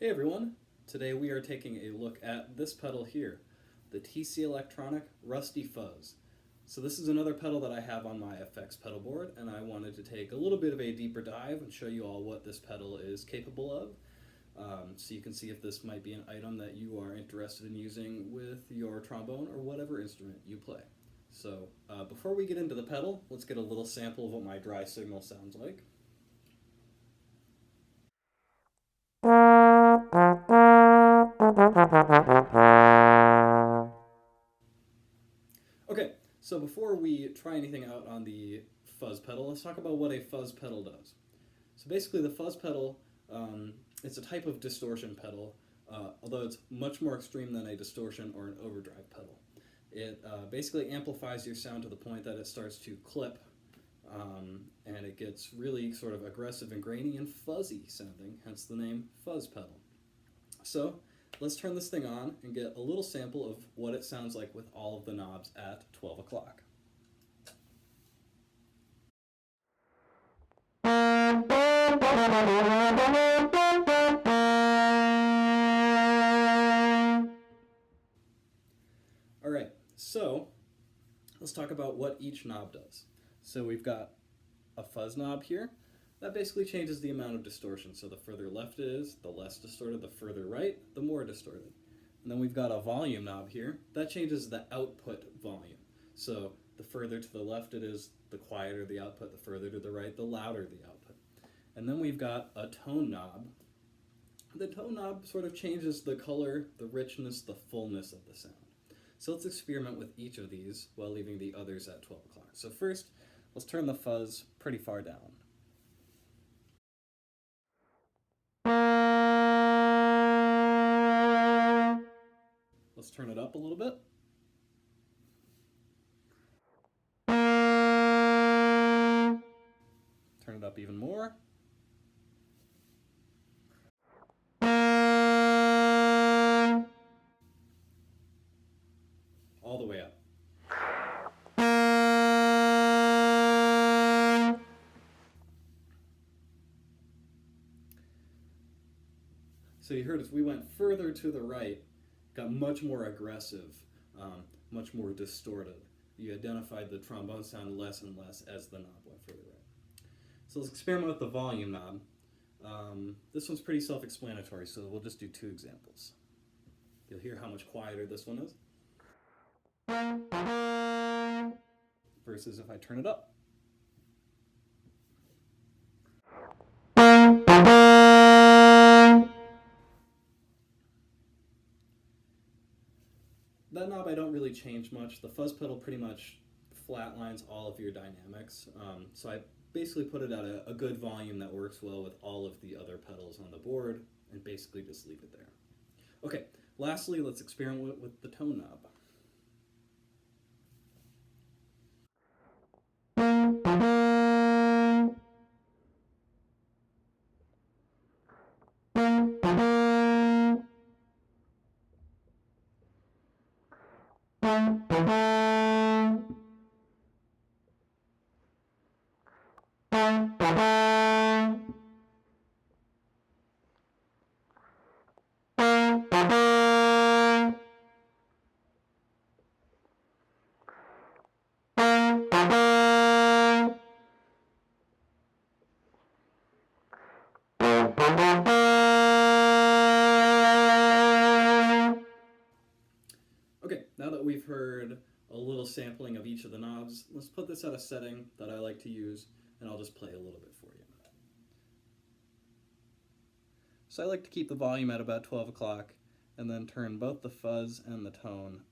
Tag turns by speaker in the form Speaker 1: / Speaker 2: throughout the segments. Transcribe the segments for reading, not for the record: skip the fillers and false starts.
Speaker 1: Hey everyone, today we are taking a look at this pedal here, the TC Electronic Rusty Fuzz. So this is another pedal that I have on my FX pedal board, and I wanted to take a little bit of a deeper dive and show you all what this pedal is capable of, so you can see if this might be an item that you are interested in using with your trombone or whatever instrument you play. So before we get into the pedal, let's get a little sample of what my dry signal sounds like. Okay, so before we try anything out on the fuzz pedal, let's talk about what a fuzz pedal does. So basically the fuzz pedal, it's a type of distortion pedal, although it's much more extreme than a distortion or an overdrive pedal. It basically amplifies your sound to the point that it starts to clip, and it gets really sort of aggressive and grainy and fuzzy sounding, hence the name fuzz pedal. So let's turn this thing on and get a little sample of what it sounds like with all of the knobs at 12 o'clock. Alright, so let's talk about what each knob does. So we've got a fuzz knob here. That basically changes the amount of distortion. So the further left it is, the less distorted, the further right, the more distorted. And then we've got a volume knob here. That changes the output volume. So the further to the left it is, the quieter the output, the further to the right, the louder the output. And then we've got a tone knob. The tone knob sort of changes the color, the richness, the fullness of the sound. So let's experiment with each of these while leaving the others at 12 o'clock. So first, let's turn the fuzz pretty far down. Let's turn it up a little bit. Turn it up even more. All the way up. So you heard as we went further to the right, got much more aggressive, much more distorted. You identified the trombone sound less and less as the knob went further right. So let's experiment with the volume knob. This one's pretty self-explanatory, so we'll just do two examples. You'll hear how much quieter this one is versus if I turn it up. That knob I don't really change much. The fuzz pedal pretty much flatlines all of your dynamics. So I basically put it at a good volume that works well with all of the other pedals on the board and basically just leave it there. Okay, lastly, let's experiment with the tone knob. Okay, now that we've heard a little sampling of each of the knobs, let's put this at a setting that I like to use, and I'll just play a little bit for you. So I like to keep the volume at about 12 o'clock, and then turn both the fuzz and the tone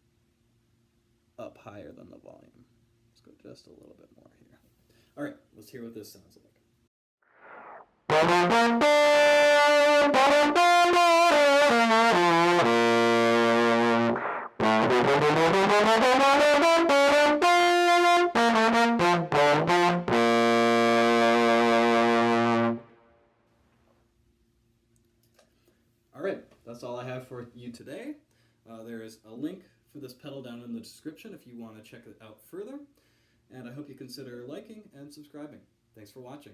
Speaker 1: up higher than the volume. Let's go just a little bit more here. All right, let's hear what this sounds like. All right, that's all I have for you today. There is a link for this pedal down in the description if you want to check it out further. And I hope you consider liking and subscribing. Thanks for watching.